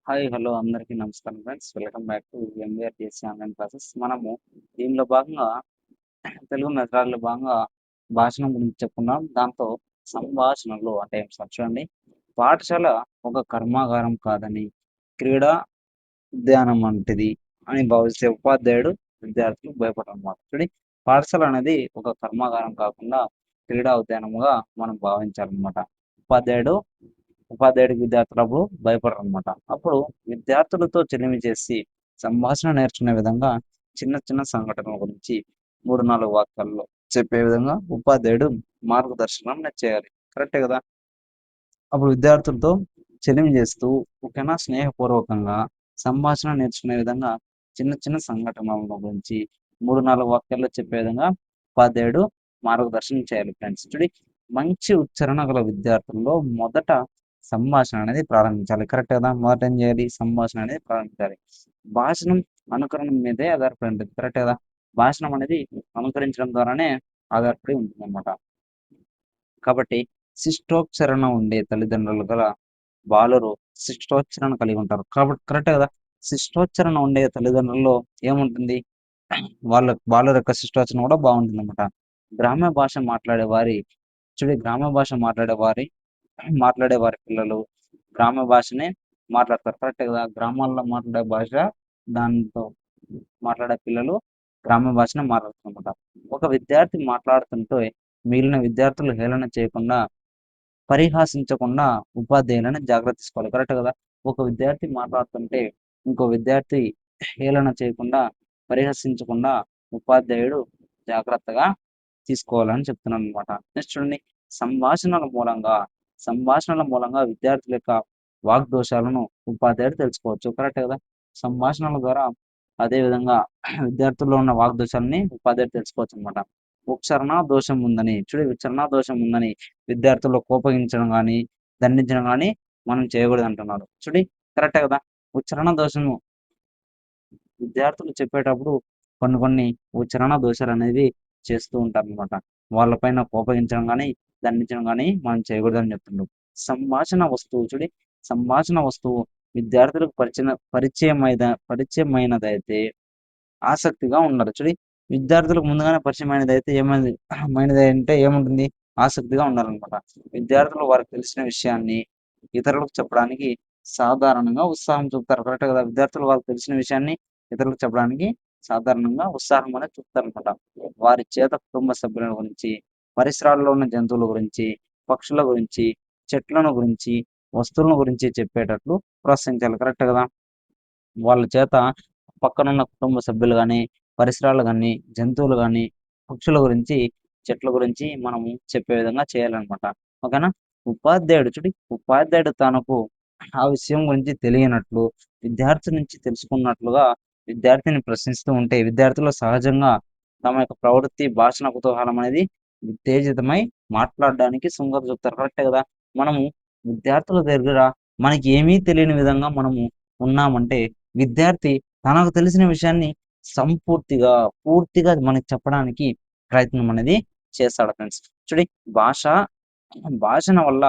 Hi! Hello! అందరికీ నమస్కారం friends. Welcome back to MVR TSC online classes. మనము దీనిలో భాగంగా తెలుగు మెథడ్‌లో భాగంగా భాషణం గురించి చెప్పుకున్నాం. దాంతో సంభాషణలు అంటే చూడండి. పాఠశాల ఒక కర్మాగారం కాదని, క్రీడా ఉద్యానం వంటిది అని భావిస్తే ఉపాధ్యాయుడు, విద్యార్థులు భయపడరనమాట. చూడండి, పాఠశాల అనేది ఒక కర్మాగారం కాకుండా క్రీడా ఉద్యానముగా మనం భావించాలనమాట. ఉపాధ్యాయుడు ఉపాధ్యాయుడికి విద్యార్థులప్పుడు భయపడరనమాట. అప్పుడు విద్యార్థులతో చెలిమి చేసి సంభాషణ నేర్చుకునే విధంగా చిన్న చిన్న సంఘటనల గురించి 3, 4 వాక్యాల్లో చెప్పే విధంగా ఉపాధ్యాయుడు మార్గదర్శనం చేయాలి. కరెక్టే కదా! అప్పుడు విద్యార్థులతో చెలిమి చేస్తూ ఓకేనా స్నేహపూర్వకంగా సంభాషణ నేర్చుకునే విధంగా చిన్న చిన్న సంఘటనల గురించి 3, 4 వాక్యాల్లో చెప్పే విధంగా ఉపాధ్యాయుడు మార్గదర్శనం చేయాలి ఫ్రెండ్స్. చూడండి, మంచి ఉచ్చారణ గల విద్యార్థుల్లో మొదట సంభాషణ అనేది ప్రారంభించాలి. కరెక్ట్ కదా! మొదట ఏం చేయాలి? సంభాషణ అనేది ప్రారంభించాలి. భాషణం అనుకరణ మీదే ఆధారపడి ఉంటుంది. కరెక్ట్ కదా! భాషణం అనేది అనుకరించడం ద్వారానే ఆధారపడి ఉంటుందన్నమాట. కాబట్టి శిష్టోచ్చారణ ఉండే తల్లిదండ్రులు గల బాలురు శిష్టోచ్చారణ కలిగి ఉంటారు. కాబట్టి కరెక్టే కదా! శిష్టోచ్చారణ ఉండే తల్లిదండ్రుల్లో ఏముంటుంది? వాళ్ళ బాలుర యొక్క శిష్టోచ్చారణ కూడా బాగుంటుందన్నమాట. గ్రామ్య భాష మాట్లాడే వారి గ్రామ్య భాష మాట్లాడే వారి పిల్లలు గ్రామ్య భాషనే మాట్లాడతారు. కరెక్టే కదా! గ్రామాల్లో మాట్లాడే భాష దాంతో మాట్లాడే పిల్లలు గ్రామ్య భాషనే మాట్లాడుతారన్నమాట. ఒక విద్యార్థి మాట్లాడుతుంటే మిగిలిన విద్యార్థులు హేళన చేయకుండా, పరిహాసించకుండా ఉపాధ్యాయులని జాగ్రత్త తీసుకోవాలి. కరెక్ట్ కదా! ఒక విద్యార్థి మాట్లాడుతుంటే ఇంకో విద్యార్థి హేళన చేయకుండా, పరిహసించకుండా ఉపాధ్యాయుడు జాగ్రత్తగా తీసుకోవాలని చెప్తున్నానన్నమాట. నెక్స్ట్ చూడండి, సంభాషణల మూలంగా సంభాషణల మూలంగా విద్యార్థుల యొక్క వాగ్దోషాలను ఉపాధ్యాయుడు తెలుసుకోవచ్చు. కరెక్టే కదా! సంభాషణల ద్వారా అదే విధంగా విద్యార్థుల్లో ఉన్న వాగ్దోషాలని ఉపాధ్యాయుడు తెలుసుకోవచ్చనమాట. ఉచ్చారణ దోషం ఉందని ఉచ్చారణ దోషం ఉందని విద్యార్థుల్లో కోపగించడం గానీ, దండించడం గానీ మనం చేయకూడదంటున్నారు. కరెక్టే కదా! ఉచ్చారణ దోషము విద్యార్థులు చెప్పేటప్పుడు కొన్ని ఉచ్చారణ దోషాలనేవి చేస్తూ ఉంటారనమాట. వాళ్ళ పైన కోపగించడం గానీ, దండించడం గానీ మనం చేయకూడదని చెప్తుండ్రు. సంభాషణ వస్తువు సంభాషణ వస్తువు విద్యార్థులకు పరిచయమైనదైతే ఆసక్తిగా ఉన్నారు. విద్యార్థులకు ముందుగానే పరిచయమైనదైతే మైనదంటే ఏముంటుంది? ఆసక్తిగా ఉండాలనమాట. విద్యార్థులు వారికి తెలిసిన విషయాన్ని ఇతరులకు చెప్పడానికి సాధారణంగా ఉత్సాహం చూపుతారు. కరెక్టే కదా! విద్యార్థులు వాళ్ళకి తెలిసిన విషయాన్ని ఇతరులకు చెప్పడానికి సాధారణంగా ఉత్సాహం అనేది చూపుతారనమాట. వారి చేత కుటుంబ సభ్యుల గురించి, పరిసరాల్లో ఉన్న జంతువుల గురించి, పక్షుల గురించి, చెట్లను గురించి, వస్తువుల గురించి చెప్పేటట్లు ప్రోత్సహించాలి. కరెక్టే కదా! వాళ్ళ చేత పక్కనున్న కుటుంబ సభ్యులు గానీ, పరిసరాలు గానీ, జంతువులు గానీ, పక్షుల గురించి, చెట్ల గురించి మనము చెప్పే విధంగా చేయాలనమాట. ఓకేనా? ఉపాధ్యాయుడు తనకు ఆ విషయం గురించి తెలియనట్లు, విద్యార్థి నుంచి తెలుసుకున్నట్లుగా విద్యార్థిని ప్రశ్నిస్తూ ఉంటే, విద్యార్థులు సహజంగా తమ యొక్క ప్రవృత్తి, భాషణ కుతూహలం అనేది ఉత్తేజితమై మాట్లాడడానికి సుముఖత చూపుతారు. కరెక్టే కదా! మనము విద్యార్థుల దగ్గర మనకి ఏమీ తెలియని విధంగా మనము ఉన్నామంటే, విద్యార్థి తనకు తెలిసిన విషయాన్ని సంపూర్తిగా, పూర్తిగా మనకి చెప్పడానికి ప్రయత్నం అనేది చేస్తాడు ఫ్రెండ్స్. చూడండి, భాష భాషణ వల్ల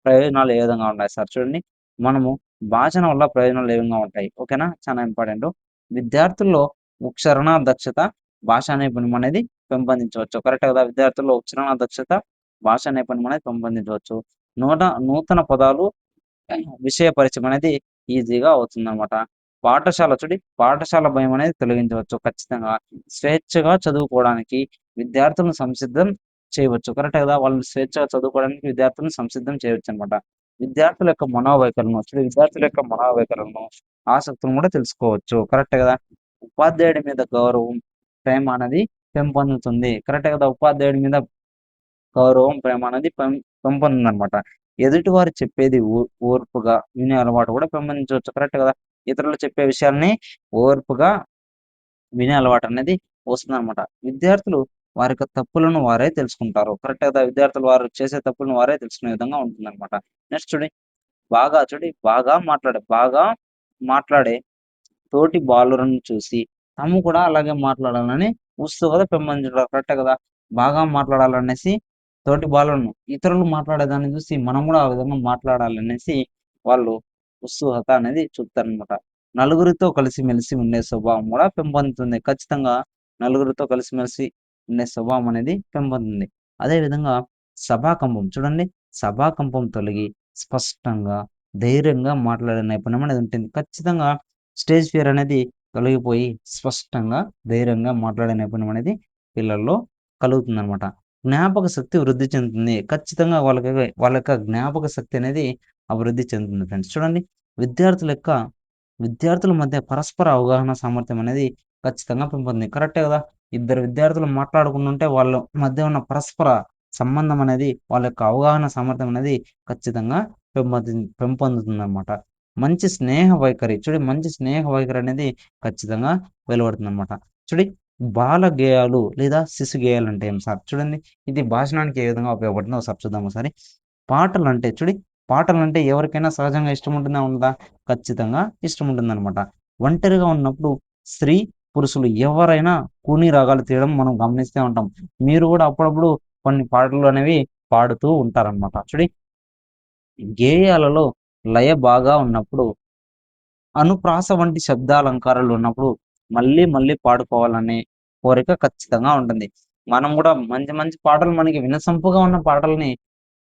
ప్రయోజనాలు ఏ విధంగా ఉన్నాయి సార్ చూడండి. మనము భాషణ వల్ల ప్రయోజనాలు ఏ విధంగా ఉంటాయి. ఓకేనా? చాలా ఇంపార్టెంటు. విద్యార్థుల్లో ఉచ్చారణ దక్షత, భాషా నైపుణ్యం అనేది పెంపొందించవచ్చు. కరెక్టే కదా! విద్యార్థుల్లో ఉచ్చారణ దక్షత, భాషా నైపుణ్యం అనేది పెంపొందించవచ్చు. నూతన పదాలు, విషయ పరిచయం అనేది ఈజీగా అవుతుందనమాట. పాఠశాల భయం అనేది తొలగించవచ్చు ఖచ్చితంగా. స్వేచ్ఛగా చదువుకోవడానికి విద్యార్థులను సంసిద్ధం చేయవచ్చు. కరెక్టే కదా! వాళ్ళు స్వేచ్ఛగా చదువుకోవడానికి విద్యార్థులను సంసిద్ధం చేయొచ్చనమాట. విద్యార్థుల యొక్క మనోవైఖరులను, ఆసక్తులను కూడా తెలుసుకోవచ్చు. కరెక్టే కదా! ఉపాధ్యాయుడి మీద గౌరవం, ప్రేమ అనేది పెంపొందుతుంది. కరెక్టే కదా! ఉపాధ్యాయుడి మీద గౌరవం, ప్రేమ అనేది పెంపొందుతుందనమాట. ఎదుటివారు చెప్పేది ఓర్పుగా వినే అలవాటు కూడా పెంపొందించవచ్చు. కరెక్టే కదా! ఇతరులు చెప్పే విషయాల్ని ఓర్పుగా వినే అలవాటనేది వస్తుందనమాట. విద్యార్థులు వారి యొక్క తప్పులను వారే తెలుసుకుంటారు. కరెక్టే కదా! విద్యార్థులు వారు చేసే తప్పులను వారే తెలుసుకునే విధంగా ఉంటుందనమాట. నెక్స్ట్ బాగా మాట్లాడే తోటి బాలురను చూసి తాము కూడా అలాగే మాట్లాడాలని ఉత్సుకత పెంపొందించడం. కరెక్టే కదా! బాగా మాట్లాడాలనేసి తోటి బాలులను ఇతరులు మాట్లాడేదాన్ని చూసి మనం కూడా ఆ విధంగా మాట్లాడాలనేసి వాళ్ళు ఉత్సుకత అనేది చూపుతారనమాట. నలుగురితో కలిసిమెలిసి ఉండే స్వభావం కూడా పెంపొందుతుంది. ఖచ్చితంగా నలుగురితో కలిసిమెలిసి ఉండే స్వభావం అనేది పెంపొందుతుంది. అదేవిధంగా సభాకంపం చూడండి. సభాకంపం తొలగి స్పష్టంగా, ధైర్యంగా మాట్లాడే నైపుణ్యం అనేది ఉంటుంది. ఖచ్చితంగా స్టేజ్ ఫియర్ అనేది తొలగిపోయి స్పష్టంగా, ధైర్యంగా మాట్లాడే నైపుణ్యం అనేది పిల్లల్లో కలుగుతుందనమాట. జ్ఞాపక శక్తి వృద్ధి చెందుతుంది. ఖచ్చితంగా వాళ్ళ యొక్క జ్ఞాపక శక్తి అనేది అభివృద్ధి చెందుతుంది ఫ్రెండ్స్. చూడండి విద్యార్థుల యొక్క విద్యార్థుల మధ్య పరస్పర అవగాహన సామర్థ్యం అనేది ఖచ్చితంగా పెంపొందింది. కరెక్టే కదా! ఇద్దరు విద్యార్థులు మాట్లాడుకుంటుంటే వాళ్ళ మధ్య ఉన్న పరస్పర సంబంధం అనేది వాళ్ళ యొక్క అవగాహన సామర్థ్యం అనేది ఖచ్చితంగా పెంపొందుతుందనమాట. మంచి స్నేహ వైఖరి మంచి స్నేహ వైఖరి అనేది ఖచ్చితంగా వెలువడుతుందనమాట. చూడి బాల గేయాలు లేదా శిశు గేయాలు అంటే ఏం సార్? చూడండి ఇది భాషణానికి ఏ విధంగా ఉపయోగపడుతుందో ఒకసారి చూద్దాం ఒకసారి. పాటలంటే పాటలంటే ఎవరికైనా సహజంగా ఇష్టం ఉంటుందా? ఉండదా? ఖచ్చితంగా ఇష్టం ఉంటుందనమాట. ఒంటరిగా ఉన్నప్పుడు స్త్రీ, పురుషులు ఎవరైనా కూని రాగాలు తీయడం మనం గమనిస్తూ ఉంటాం. మీరు కూడా అప్పుడప్పుడు కొన్ని పాటలు అనేవి పాడుతూ ఉంటారనమాట. గేయాలలో లయ బాగా ఉన్నప్పుడు, అనుప్రాస వంటి శబ్దాలంకారాలు ఉన్నప్పుడు మళ్ళీ మళ్ళీ పాడుకోవాలనే కోరిక ఖచ్చితంగా ఉంటుంది. మనం కూడా మంచి మంచి పాటలు మనకి వినసొంపుగా ఉన్న పాటల్ని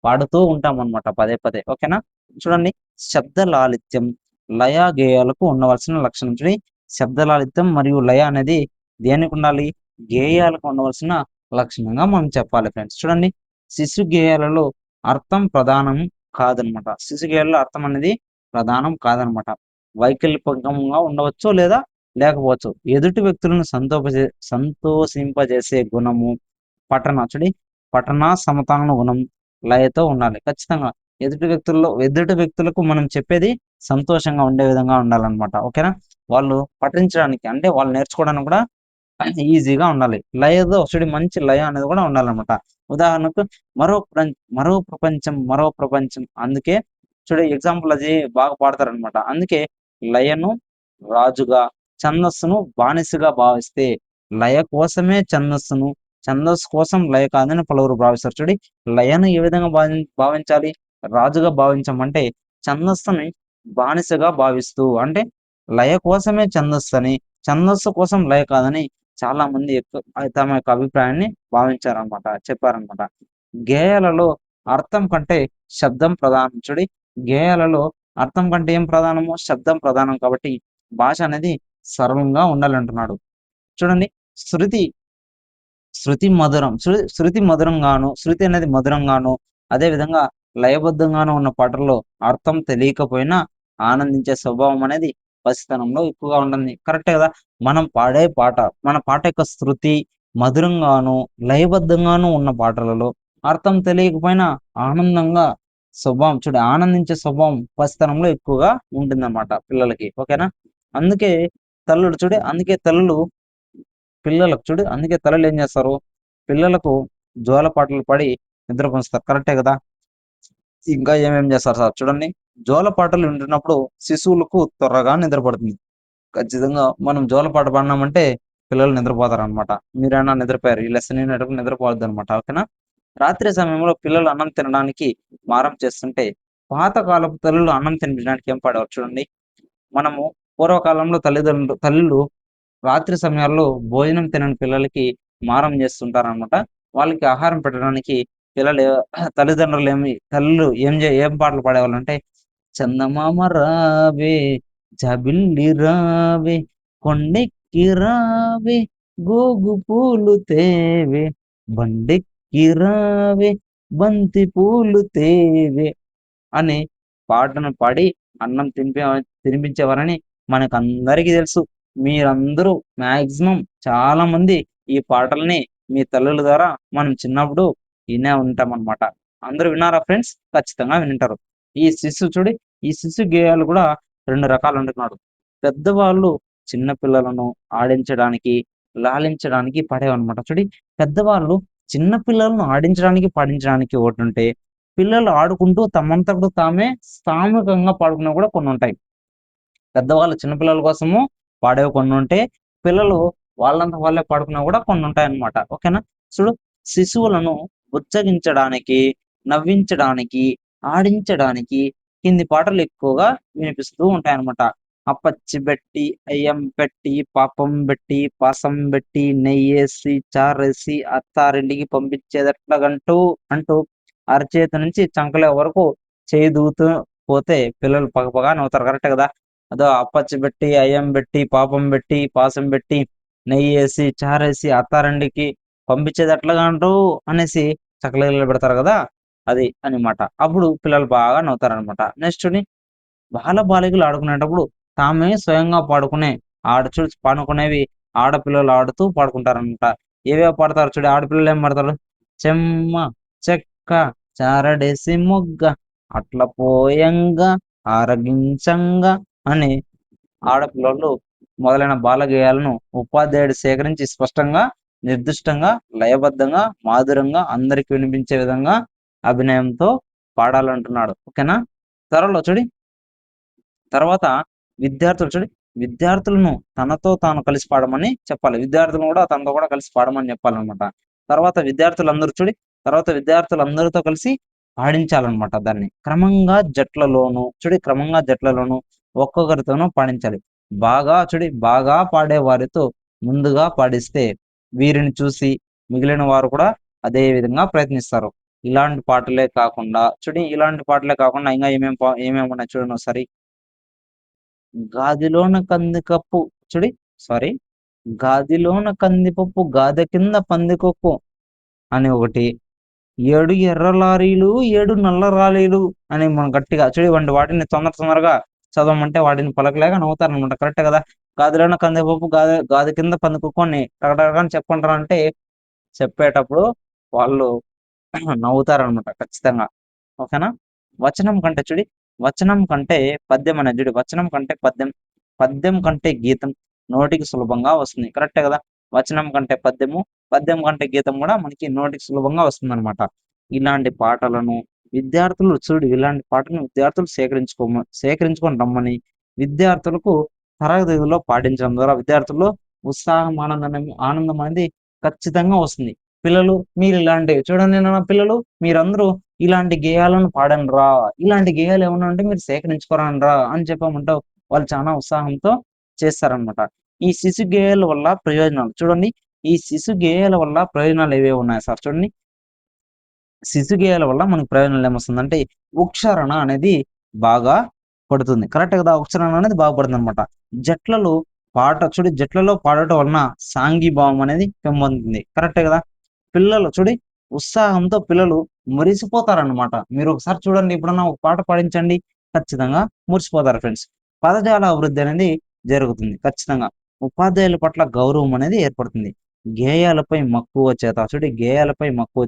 పాడుతూ ఉంటామనమాట పదే పదే. ఓకేనా? చూడండి శబ్ద లాలిత్యం, లయ గేయాలకు ఉండవలసిన లక్షణం. శబ్ద లాలిత్యం మరియు లయ అనేది దేనికుండాలి? గేయాలకు ఉండవలసిన లక్షణంగా మనం చెప్పాలి ఫ్రెండ్స్. చూడండి శిశు గేయాలలో అర్థం ప్రధానం కాదనమాట. శిశు గేయాలలో అర్థం అనేది ప్రధానం కాదనమాట. వైకల్పికంగా ఉండవచ్చు లేదా లేకపోవచ్చు. ఎదుటి వ్యక్తులను సంతోషింపజేసే గుణము పఠన సమతాన గుణం లయతో ఉండాలి. ఖచ్చితంగా ఎదుటి వ్యక్తులకు మనం చెప్పేది సంతోషంగా ఉండే విధంగా ఉండాలన్నమాట. ఓకేనా? వాళ్ళు పఠించడానికి అంటే వాళ్ళు నేర్చుకోవడానికి కూడా ఈజీగా ఉండాలి. లయతో మంచి లయ అనేది కూడా ఉండాలన్నమాట. ఉదాహరణకు మరో ప్రపంచం అందుకే ఎగ్జాంపుల్ అది బాగా పాడతారనమాట. అందుకే లయను రాజుగా, ఛందస్సును బానిసగా భావిస్తే లయ కోసమే ఛందస్సును, ఛందస్సు కోసం లయ కాదని పలువురు భావిస్తారు. లయను ఏ విధంగా భావించాలి? రాజుగా భావించమంటే ఛందస్సుని బానిసగా భావిస్తూ అంటే లయ కోసమే ఛందస్సు అని, ఛందస్సు కోసం లయ కాదని చాలా మంది తమ యొక్క అభిప్రాయాన్ని భావించారనమాట, చెప్పారనమాట. గేయాలలో అర్థం కంటే శబ్దం ప్రధానం. గేయాలలో అర్థం కంటే ఏం ప్రధానము? శబ్దం ప్రధానం. కాబట్టి భాష అనేది సరళంగా ఉండాలంటున్నాడు. చూడండి శృతి శృతి మధురం శృతి మధురంగాను, శృతి అనేది మధురంగాను, అదే విధంగా లయబద్ధంగాను ఉన్న పాటల్లో అర్థం తెలియకపోయినా ఆనందించే స్వభావం అనేది పసితనంలో ఎక్కువగా ఉంటుంది. కరెక్టే కదా! మన పాట యొక్క శృతి మధురంగాను, లయబద్ధంగాను ఉన్న పాటలలో అర్థం తెలియకపోయినా ఆనందంగా స్వభావం ఆనందించే స్వభావం పసితనంలో ఎక్కువగా ఉంటుందన్నమాట పిల్లలకి. ఓకేనా? అందుకే తల్లులు అందుకే తల్లులు ఏం చేస్తారు? పిల్లలకు జోలపాటలు పాడి నిద్రపుంచుతారు. కరెక్టే కదా! ఇంకా ఏమేం చేస్తారు సార్? చూడండి జోలపాటలు వింటున్నప్పుడు శిశువులకు త్వరగా నిద్ర పడుతుంది. ఖచ్చితంగా మనం జోలపాట పాడినామంటే పిల్లలు నిద్రపోతారనమాట. మీరైనా నిద్రపోయారు. ఈ లెసన్ వినేటప్పుడు నిద్రపోవద్దనమాట. ఓకేనా? రాత్రి సమయంలో పిల్లలు అన్నం తినడానికి మారం చేస్తుంటే పాతకాలపు తల్లులు అన్నం తినడానికి ఏం పాడేవారు చూడండి. మనము పూర్వకాలంలో తల్లులు రాత్రి సమయాల్లో భోజనం తినని పిల్లలకి మారం చేస్తుంటారనమాట. వాళ్ళకి ఆహారం పెట్టడానికి తల్లిదండ్రులు ఏం పాటలు పాడేవాళ్ళంటే చందమామ రావే, జాబిల్లి రావే, కొండెక్కి రావే, గోగు పూలు తేవే, బండెక్కి రావే, బంతి పూలు తేవే అని పాటను పాడి అన్నం తినిపించేవారని మనకందరికీ తెలుసు. మీరందరూ మాక్సిమం చాలా మంది ఈ పాటల్ని మీ తల్లుల ద్వారా మనం చిన్నప్పుడు వినే ఉంటామన్నమాట. అందరూ విన్నారా ఫ్రెండ్స్? ఖచ్చితంగా వింటారు. ఈ శిశు గేయాలు కూడా 2 రకాలు అంటున్నాడు. పెద్దవాళ్ళు చిన్న పిల్లలను ఆడించడానికి, లాలించడానికి పాడేవన్నమాట. పెద్దవాళ్ళు చిన్న పిల్లలను ఆడించడానికి, పాడించడానికి ఒకటుంటే, పిల్లలు ఆడుకుంటూ తమంతట తామే సామూహికంగా పాడుకునేవి కూడా కొన్ని ఉంటాయి. పెద్దవాళ్ళు చిన్న పిల్లల కోసము పాడేవి కొన్ని ఉంటే, పిల్లలు వాళ్ళంత వాళ్ళే పాడుకునేవి కూడా కొన్ని ఉంటాయన్నమాట. ఓకేనా? శిశువులను బుజ్జగించడానికి, నవ్వించడానికి, ఆడించడానికి కింది పాటలు ఎక్కువగా వినిపిస్తూ ఉంటాయన్నమాట. అప్పచ్చి బెట్టి, అయ్యం పెట్టి, పాపం బెట్టి, పాసం బెట్టి, నెయ్యేసి, చారేసి, అత్తారింటికి పంపించేదెట్లాగంటూ అంటూ అరచేతి నుంచి చంకల వరకు చేయి దూతూ పోతే పిల్లలు పగపగా నవ్వుతారు. కరెక్టే కదా! అదో అప్పచ్చి బెట్టి, అయ్యం బెట్టి, పాపం బెట్టి, పాసం బెట్టి, నెయ్యేసి, చారేసి, అత్తారింటికి పంపించేదెట్లాగంటూ అనేసి చకలిగిలిలు పెడతారు కదా! అది అన్నమాట. అప్పుడు పిల్లలు బాగా నవ్వుతారనమాట. నెక్స్ట్ చూడండి, బాలబాలికలు ఆడుకునేటప్పుడు తామే స్వయంగా పాడుకునే పాడుకునేవి ఆడపిల్లలు ఆడుతూ పాడుకుంటారనమాట. ఏవేవి పాడతారు చూడు, ఆడపిల్లలు ఏం పాడతారు? చెమ్మ, చెక్క, చారడేసి మొగ్గ, అట్ల పోయంగా, ఆరగించంగా అని ఆడపిల్లలు మొదలైన బాల గేయాలను ఉపాధ్యాయుడు సేకరించి స్పష్టంగా, నిర్దిష్టంగా, లయబద్ధంగా, మాధురంగా అందరికి వినిపించే విధంగా అభినయంతో పాడాలంటున్నాడు. ఓకేనా? త్వరలో చూడి తర్వాత విద్యార్థులు చూడి విద్యార్థులను తనతో తాను కలిసి పాడమని చెప్పాలి. విద్యార్థులను కూడా తనతో కూడా కలిసి పాడమని చెప్పాలనమాట. తర్వాత విద్యార్థులందరూ చూడి తర్వాత విద్యార్థులందరితో కలిసి పాడించాలనమాట దాన్ని. క్రమంగా జట్లలోను ఒక్కొక్కరితోనూ పాడించాలి. బాగా పాడే వారితో ముందుగా పాడిస్తే వీరిని చూసి మిగిలిన వారు కూడా అదే విధంగా ప్రయత్నిస్తారు. ఇలాంటి పాటలే కాకుండా ఇంకా ఏమేమి ఉన్నాయి చూడండి ఒకసారి. గాదిలోన కందికప్పు చూడి సారీ గాదిలోన కందిపప్పు గాదె కింద పందికొక్కు అని ఒకటి. 7 ఎర్ర లారీలు 7 నల్ల లారీలు అని మనం గట్టిగా చూడి వాటిని తొందరగా చదవమంటే వాటిని పలకలేక నవ్వుతారనమాట. కరెక్టే కదా! గాదిలోన కందిపప్పు గాదె కింద పందికొక్కు అని టకటక అని చెప్పుకుంటారంటే చెప్పేటప్పుడు వాళ్ళు నవ్వుతారనమాట ఖచ్చితంగా. ఓకేనా? వచనం కంటే చూడి వచనం కంటే పద్యం అనేది చూడు వచనం కంటే పద్యం కంటే గీతం నోటికి సులభంగా వస్తుంది. కరెక్టే కదా! వచనం కంటే పద్యం కంటే గీతం కూడా మనకి నోటికి సులభంగా వస్తుందన్నమాట. ఇలాంటి పాటలను ఇలాంటి పాటలను విద్యార్థులు సేకరించుకొని రమ్మని విద్యార్థులకు తరగతిలో పాటించడం ద్వారా విద్యార్థుల్లో ఉత్సాహం, ఆనందం అనేది ఖచ్చితంగా వస్తుంది. పిల్లలు మీరు ఇలాంటివి చూడండి నాన్న, పిల్లలు మీరందరూ ఇలాంటి గేయాలను పాడండిరా, ఇలాంటి గేయాలు ఏమన్నా ఉంటే మీరు సేకరించుకోరండిరా అని చెప్పమంటే వాళ్ళు చాలా ఉత్సాహంతో చేస్తారనమాట. ఈ శిశు గేయాల వల్ల ప్రయోజనాలు చూడండి. ఈ శిశు గేయాల వల్ల ప్రయోజనాలు ఏవేవి ఉన్నాయి సార్ చూడండి. శిశు గేయాల వల్ల మనకు ప్రయోజనాలు ఏమొస్తుందంటే ఉచ్చారణ అనేది బాగా పడుతుంది. కరెక్ట్ కదా! ఉచ్చారణ అనేది బాగా పడుతుందనమాట. జట్లలో జట్లలో పాడటం వలన సాంఘీభావం అనేది పెంపొందుతుంది. కరెక్టే కదా! ఉత్సాహంతో పిల్లలు మురిసిపోతారన్నమాట. మీరు ఒకసారి చూడండి, ఎప్పుడన్నా ఒక పాట పాడించండి, ఖచ్చితంగా మురిసిపోతారు ఫ్రెండ్స్. పదజాల అభివృద్ధి అనేది జరుగుతుంది ఖచ్చితంగా. ఉపాధ్యాయుల పట్ల గౌరవం అనేది ఏర్పడుతుంది. గేయాలపై మక్కువ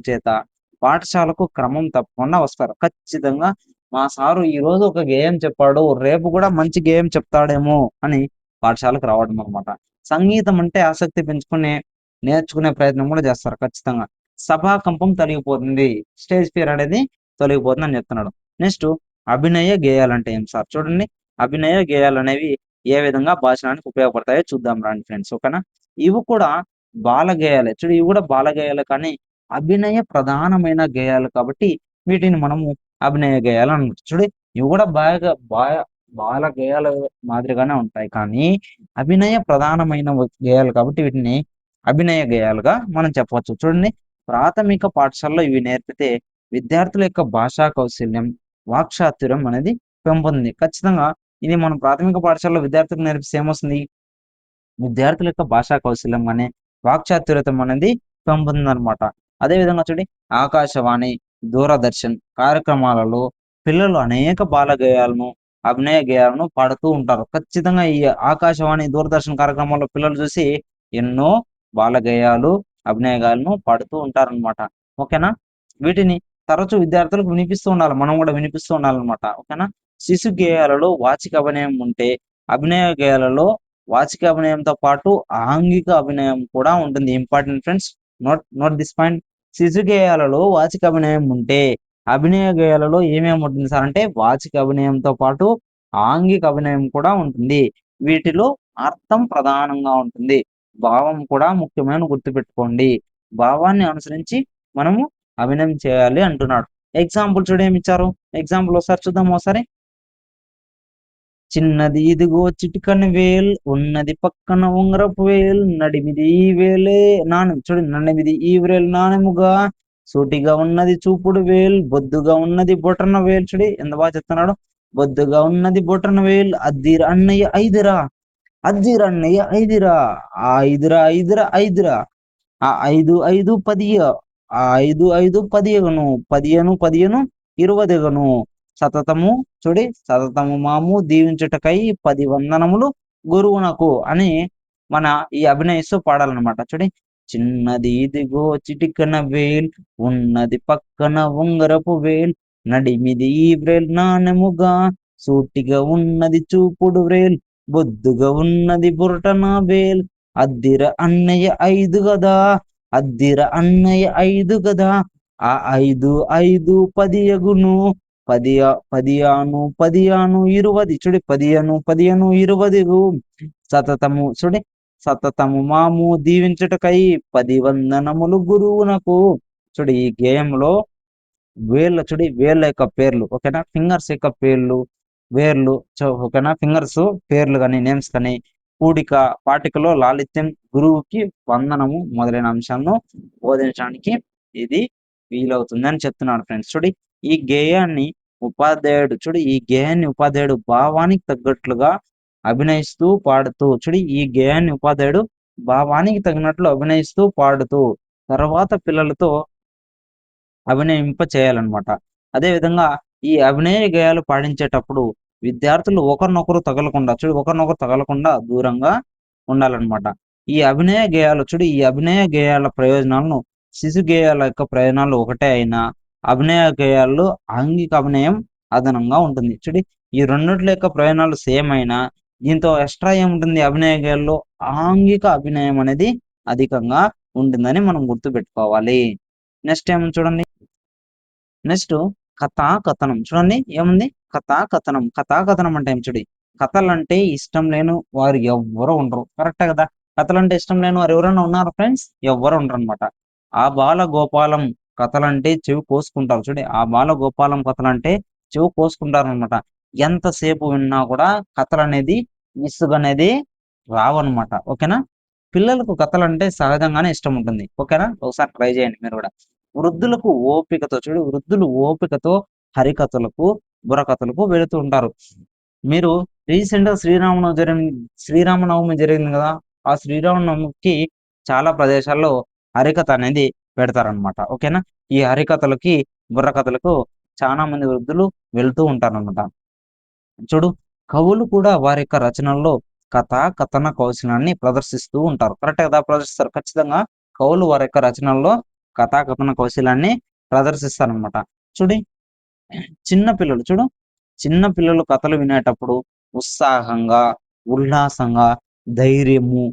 చేత పాఠశాలకు క్రమం తప్పకుండా వస్తారు. ఖచ్చితంగా మా సారు ఈరోజు ఒక గేయం చెప్పాడు, రేపు కూడా మంచి గేయం చెప్తాడేమో అని పాఠశాలకు రావడం అనమాట. సంగీతం అంటే ఆసక్తి పెంచుకునే నేర్చుకునే ప్రయత్నం కూడా చేస్తారు ఖచ్చితంగా. సభాకంపం తొలగిపోతుంది. స్టేజ్ ఫియర్ అనేది తొలగిపోతుంది అని చెప్తున్నాడు. నెక్స్ట్ అభినయ గేయాలంటే ఏం సార్ చూడండి. అభినయ గేయాలు అనేవి ఏ విధంగా భాషణానికి ఉపయోగపడతాయో చూద్దాం రండి ఫ్రెండ్స్. ఓకేనా? ఇవి కూడా బాల గేయాలే. ఇవి కూడా బాల గేయాలే, కానీ అభినయ ప్రధానమైన గేయాలు కాబట్టి వీటిని మనము అభినయ గేయాలు అనమాట. ఇవి కూడా బాల గేయాల మాదిరిగానే ఉంటాయి, కానీ అభినయ ప్రధానమైన గేయాలు కాబట్టి వీటిని అభినయ గేయాలుగా మనం చెప్పవచ్చు. చూడండి, ప్రాథమిక పాఠశాలలో ఇవి నేర్పితే విద్యార్థుల యొక్క భాషా కౌశల్యం, వాక్చాతుర్యం అనేది పెంపొందింది. ఖచ్చితంగా ఇది మనం ప్రాథమిక పాఠశాలలో విద్యార్థులకు నేర్పిస్తే ఏమొస్తుంది? విద్యార్థుల యొక్క భాషా కౌశల్యం అనే వాక్చాతుర్యతం అనేది పెంపొందిందనమాట. అదేవిధంగా ఆకాశవాణి, దూరదర్శన్ కార్యక్రమాలలో పిల్లలు అనేక బాల గేయాలను, అభినయ గేయాలను పాడుతూ ఉంటారు. ఖచ్చితంగా ఈ ఆకాశవాణి, దూరదర్శన్ కార్యక్రమాల్లో పిల్లలు చూసి ఎన్నో బాల గేయాలు, అభినయ గేయాలను పాడుతూ ఉంటారనమాట. ఓకేనా? వీటిని తరచూ విద్యార్థులకు వినిపిస్తూ ఉండాలి. మనం కూడా వినిపిస్తూ ఉండాలన్నమాట. ఓకేనా? శిశు గేయాలలో వాచిక అభినయం ఉంటే, అభినయ గేయాలలో వాచిక అభినయంతో పాటు ఆంగిక అభినయం కూడా ఉంటుంది. Important friends, note this point. శిశు గేయాలలో వాచిక అభినయం ఉంటే, అభినయ గేయాలలో ఏమేమి ఉంటుంది సార్ అంటే వాచిక అభినయంతో పాటు ఆంగిక అభినయం కూడా ఉంటుంది. వీటిలో అర్థం ప్రధానంగా ఉంటుంది, భావం కూడా ముఖ్యమైన గుర్తుపెట్టుకోండి. భావాన్ని అనుసరించి మనము అభినయం చేయాలి అంటున్నాడు. ఎగ్జాంపుల్ ఏమిచ్చారు? ఎగ్జాంపుల్ ఒకసారి చూద్దాం. ఒకసారి చిన్నది ఇదిగో చిటికని వేల్ ఉన్నది పక్కన ఉంగరపు వేల్ నడిమిది ఈ వేలే నడిమిది ఈ వేల్ నాణెముగా సూటిగా ఉన్నది చూపుడు వేల్ బొద్దుగా ఉన్నది బొటన వేల్ ఎంత బాగా చెప్తున్నాడు. బొద్దుగా ఉన్నది బొటన వేల్ అద్దిర అన్నయ్య ఐదురా అద్దిర అన్నయ్య ఐదురా ఆ ఐదురా ఆ 5 5 10 ఆ 5 5 10 10 20 సతతము సతతము మాము దీవించుటకై 10 వందనములు గురువునకు అని మన ఈ అభినయిస్తూ పాడాలన్నమాట. చిన్నది ఇదిగో చిటికన వేల్ ఉన్నది పక్కన ఉంగరపు వేల్ నడిమిది ఈ వ్రేల్ నాణెముగా సూటిగా ఉన్నది చూపుడు వ్రేల్ బొద్దుగా ఉన్నది బురటన వేల్ అద్దిర అన్నయ్య 5 గదా అద్దిర అన్నయ్య 5 గదా ఆ 5 5 10 అగును 10 10 ఆను 10 ఆను 20 10 అను 20 సతతము సతతము మాము దీవించుటకై 10 వందనములు గురువునకు. ఈ గేయంలో వేళ్ళ యొక్క పేర్లు ఓకేనా, ఫింగర్స్ యొక్క పేర్లు వేర్లు ఓకేనా, ఫింగర్స్ పేర్లు కానీ నేమ్స్ కానీ కూడిక పాటికలో లాలిత్యం గురువుకి వందనము మొదలైన అంశాలను బోధించడానికి ఇది వీలవుతుందని చెప్తున్నాడు ఫ్రెండ్స్. ఈ గేయాన్ని ఉపాధ్యాయుడు భావానికి తగ్గట్లుగా అభినయిస్తూ పాడుతూ ఈ గేయాన్ని ఉపాధ్యాయుడు భావానికి తగినట్లు అభినయిస్తూ పాడుతూ తర్వాత పిల్లలతో అభినయింప చేయాలన్నమాట. అదే విధంగా ఈ అభినయ గేయాలు పాడించేటప్పుడు విద్యార్థులు ఒకరినొకరు తగలకుండా దూరంగా ఉండాలన్నమాట. ఈ అభినయ గేయాల ప్రయోజనాలను శిశు గేయాల యొక్క ప్రయోజనాలు ఒకటే అయినా అభినయ గేయాల్లో ఆంగిక అభినయం అదనంగా ఉంటుంది. ఈ రెండిట్ల యొక్క ప్రయోజనాలు సేమ్ అయినా దీంతో ఎక్స్ట్రా ఏముంటుంది అభినయ గేయాల్లో ఆంగిక అభినయం అనేది అధికంగా ఉంటుందని మనం గుర్తుపెట్టుకోవాలి. నెక్స్ట్ ఏముంది చూడండి, నెక్స్ట్ కథాకథనం. ఏముంది కథాకథనం అంటే ఏం కథలంటే ఇష్టం లేని వారు ఎవ్వరూ ఉండరు, కరెక్టే కదా. కథలంటే ఇష్టం లేని వారు ఎవరైనా ఉన్నారా ఫ్రెండ్స్? ఎవ్వరు ఉండరు అనమాట. ఆ బాలగోపాలం కథలంటే చెవి కోసుకుంటారు. ఆ బాలగోపాలం కథలంటే చెవి కోసుకుంటారు అనమాట. ఎంతసేపు విన్నా కూడా కథలు అనేది విసుగనేది రావన్నమాట. ఓకేనా. పిల్లలకు కథలంటే సహజంగానే ఇష్టం ఉంటుంది. ఓకేనా, ఒకసారి ట్రై చేయండి మీరు కూడా. వృద్ధులకు ఓపికతో హరికథలకు బుర్రకథలకు వెళుతూ ఉంటారు. మీరు రీసెంట్ గా శ్రీరామనవమి జరిగింది కదా, ఆ శ్రీరామనవమికి చాలా ప్రదేశాల్లో హరికథ అనేది పెడతారనమాట. ఓకేనా. ఈ హరికథలకి బుర్రకథలకు చాలా మంది వృద్ధులు వెళ్తూ ఉంటారనమాట. కవులు కూడా వారి యొక్క రచనల్లో కథన కౌశలాన్ని ప్రదర్శిస్తూ ఉంటారు. కరెక్ట్ కదా, ప్రదర్శిస్తారు ఖచ్చితంగా. కవులు వారి యొక్క రచనల్లో కథన కౌశలాన్ని ప్రదర్శిస్తారనమాట. చిన్న పిల్లలు కథలు వినేటప్పుడు ఉత్సాహంగా, ఉల్లాసంగా, ధైర్యము,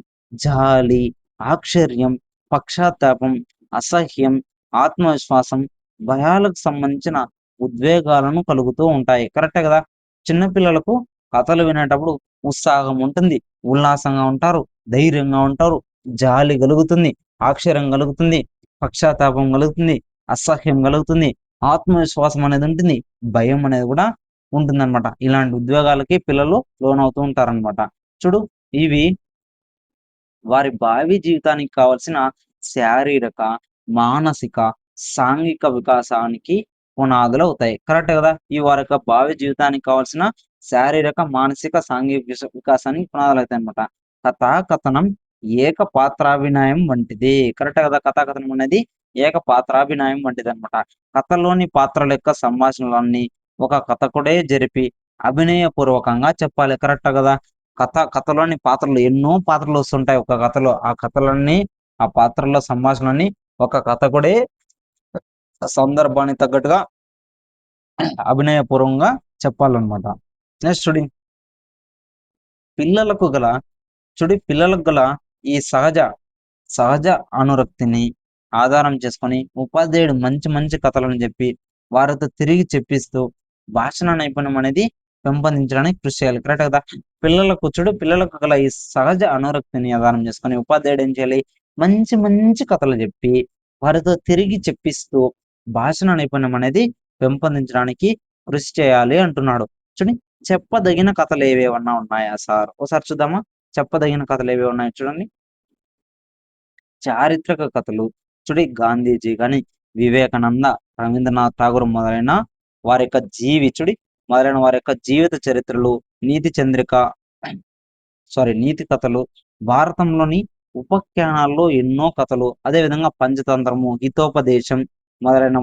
జాలి, ఆశ్చర్యం, పశ్చాత్తాపం, అసహ్యం, ఆత్మవిశ్వాసం, భయాలకు సంబంధించిన ఉద్వేగాలను కలుగుతూ ఉంటాయి. కరెక్టే కదా. చిన్నపిల్లలకు కథలు వినేటప్పుడు ఉత్సాహం ఉంటుంది, ఉల్లాసంగా ఉంటారు, ధైర్యంగా ఉంటారు, జాలి కలుగుతుంది, ఆశ్చర్యం కలుగుతుంది, పశ్చాత్తాపం కలుగుతుంది, అసహ్యం కలుగుతుంది, ఆత్మవిశ్వాసం అనేది ఉంటుంది, భయం అనేది కూడా ఉంటుందన్నమాట. ఇలాంటి ఉద్వేగాలకి పిల్లలు లోనవుతూ ఉంటారనమాట. ఇవి వారి భావి జీవితానికి కావలసిన శారీరక, మానసిక, సాంఘిక వికాసానికి పునాదులు అవుతాయి. కరెక్ట్ కదా. ఈ వారి యొక్క భావి జీవితానికి కావాల్సిన శారీరక, మానసిక, సాంఘిక వికాసానికి పునాదులు అవుతాయి అనమాట. కథాకథనం ఏకపాత్రాభినయం వంటిది. కరెక్ట్ కదా. కథాకథనం అనేది ఏకపాత్రాభినయం వంటిది అనమాట. కథలోని పాత్రల యొక్క సంభాషణలన్నీ ఒక కథకుడే జరిపి అభినయపూర్వకంగా చెప్పాలి. కరెక్ట్ కదా. కథలోని పాత్రలు ఎన్నో పాత్రలు వస్తుంటాయి ఒక కథలో. ఆ కథలన్నీ, ఆ పాత్రల్లో సంభాషణలన్నీ ఒక కథకుడే సందర్భానికి తగ్గట్టుగా అభినయపూర్వకంగా చెప్పాలన్నమాట. నెక్స్ట్ పిల్లలకు గల ఈ సహజ అనురక్తిని ఆధారం చేసుకొని ఉపాధ్యాయుడు మంచి మంచి కథలను చెప్పి వారితో తిరిగి చెప్పిస్తూ భాషణ నైపుణ్యం అనేది పెంపొందించడానికి కృషి చేయాలి. కరెక్ట్ కదా. పిల్లలకు గల ఈ సహజ అనురక్తిని ఆధారం చేసుకొని ఉపాధ్యాయుడు ఏం చేయాలి, మంచి మంచి కథలు చెప్పి వారితో తిరిగి చెప్పిస్తూ భాషణ నైపుణ్యం అనేది పెంపొందించడానికి కృషి చేయాలి అంటున్నాడు. చెప్పదగిన కథలు ఏవేవన్నా ఉన్నాయా సార్? ఒకసారి చూద్దామా? చెప్పదగిన కథలు ఏవేవి ఉన్నాయో చూడండి. చారిత్రక కథలు చూడి గాంధీజీ గాని, వివేకానంద, రవీంద్రనాథ్ ఠాగూర్ మొదలైన వారి యొక్క మొదలైన వారి యొక్క జీవిత చరిత్రలు, నీతి చంద్రిక నీతి కథలు, భారతంలోని ఉపాఖ్యానాల్లో ఎన్నో కథలు, అదే విధంగా పంచతంత్రము, హితోపదేశం మొదలైన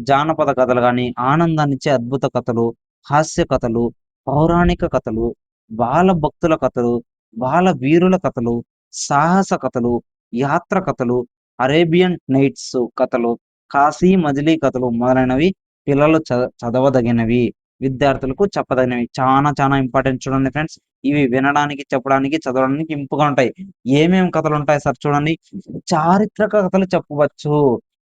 జానపద కథలు గాని, ఆనందాన్నిచ్చే అద్భుత కథలు, హాస్య కథలు, పౌరాణిక కథలు, బాల భక్తుల కథలు, బాల వీరుల కథలు, సాహస కథలు, యాత్ర కథలు, అరేబియన్ నైట్స్ కథలు, కాశీ మజిలీ కథలు మొదలైనవి పిల్లలు చదవదగినవి, విద్యార్థులకు చెప్పదగినవి. చాలా చాలా ఇంపార్టెంట్ చూడండి ఫ్రెండ్స్. ఇవి వినడానికి, చెప్పడానికి, చదవడానికి ఇంపుగా ఉంటాయి. ఏమేమి కథలు ఉంటాయి సార్ చూడండి. చారిత్రక కథలు చెప్పవచ్చు,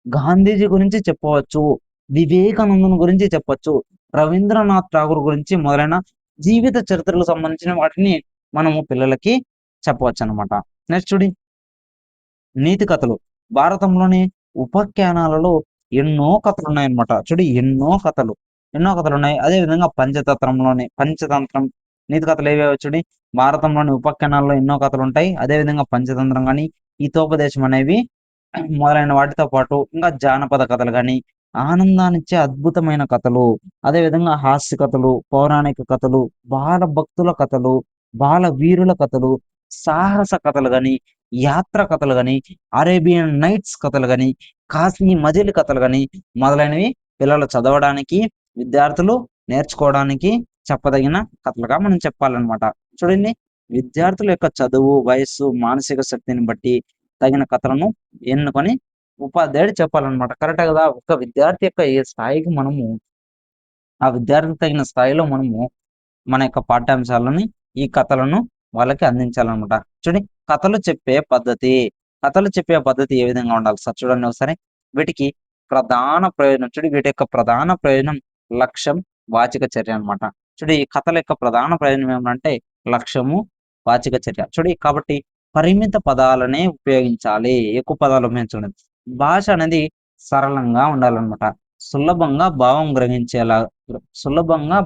గాంధీజీ గురించి చెప్పవచ్చు, వివేకానందుని గురించి చెప్పవచ్చు, రవీంద్రనాథ్ ఠాగూర్ గురించి మొదలైన జీవిత చరిత్రలకు సంబంధించిన వాటిని మనము పిల్లలకి చెప్పవచ్చు అనమాట. నెక్స్ట్ చూడి నీతి కథలు. భారతంలోని ఉపాఖ్యానాలలో ఎన్నో కథలు ఉన్నాయన్నమాట. చూడి ఎన్నో కథలు ఉన్నాయి. అదే విధంగా పంచతంత్రం నీతి కథలు ఏవేవో చూడి. భారతంలోని ఉపాఖ్యానాల్లో ఎన్నో కథలు ఉంటాయి. అదే విధంగా పంచతంత్రం కానీ, హితోపదేశం అనేవి మొదలైన వాటితో పాటు ఇంకా జానపద కథలు కానీ, ఆనందాన్నిచ్చే అద్భుతమైన కథలు, అదే విధంగా హాస్య కథలు, పౌరాణిక కథలు, బాల భక్తుల కథలు, బాల వీరుల కథలు, సాహస కథలు గాని, యాత్ర కథలు గాని, అరేబియన్ నైట్స్ కథలు గాని, కాశీ మజిలీ కథలు గాని మొదలైనవి పిల్లలు చదవడానికి, విద్యార్థులు నేర్చుకోవడానికి చెప్పదగిన కథలుగా మనం చెప్పాలన్నమాట. చూడండి, విద్యార్థుల యొక్క చదువు, వయస్సు, మానసిక శక్తిని బట్టి తగిన కథలను ఎన్నుకొని ఉపాధ్యాయుడు చెప్పాలన్నమాట. కరెక్టే కదా. ఒక విద్యార్థి యొక్క ఏ స్థాయికి మనము ఆ విద్యార్థికి తగిన స్థాయిలో మనము మన యొక్క పాఠ్యాంశాలని, ఈ కథలను వాళ్ళకి అందించాలన్నమాట. చూడండి, కథలు చెప్పే పద్ధతి ఏ విధంగా ఉండాలి సార్ చూడండి ఒకసారి. వీటికి ప్రధాన ప్రయోజనం వీటి యొక్క ప్రధాన ప్రయోజనం లక్ష్యం, వాచిక చర్య అనమాట. ఈ కథల యొక్క ప్రధాన ప్రయోజనం ఏమంటే లక్ష్యము, వాచిక చర్య. కాబట్టి పరిమిత పదాలనే ఉపయోగించాలి, ఎక్కువ పదాలు ఉపయోగించండి. భాష అనేది సరళంగా ఉండాలన్నమాట. సులభంగా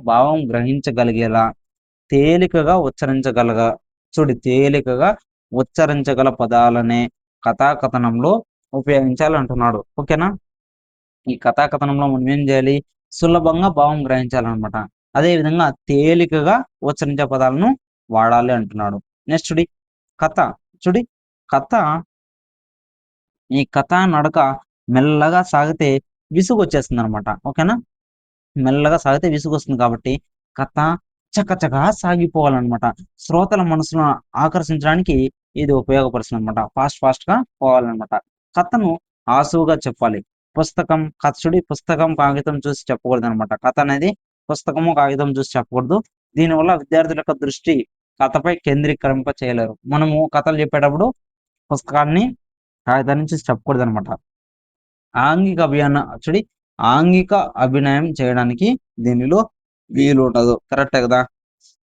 భావం గ్రహించగలిగేలా తేలికగా ఉచ్చరించగల పదాలనే కథాకథనంలో ఉపయోగించాలంటున్నాడు. ఓకేనా. ఈ కథాకథనంలో మనం ఏం చేయాలి? సులభంగా భావం గ్రహించాలన్నమాట. అదే విధంగా తేలికగా ఉచ్చరించే పదాలను వాడాలి అంటున్నాడు. నెక్స్ట్ కథ. కథ ఈ కథా నడక మెల్లగా సాగితే విసుగు వచ్చేస్తుంది అనమాట. ఓకేనా. మెల్లగా సాగితే విసుగు వస్తుంది కాబట్టి కథ చకచకా సాగిపోవాలన్నమాట. శ్రోతల మనసును ఆకర్షించడానికి ఇది ఉపయోగపడుతుంది అనమాట. ఫాస్ట్ గా పోవాలన్నమాట. కథను ఆసువుగా చెప్పాలి. పుస్తకం కాగితం చూసి చెప్పకూడదు అనమాట. కథ అనేది పుస్తకము కాగితం చూసి చెప్పకూడదు. దీనివల్ల విద్యార్థుల యొక్క దృష్టి కథపై కేంద్రీకరింప చేయలేరు. మనము కథలు చెప్పేటప్పుడు పుస్తకాన్ని కాగితాన్ని చూసి చెప్పకూడదు అనమాట. ఆంగిక అభినయం చేయడానికి దీనిలో వీలు ఉండదు. కరెక్టే కదా.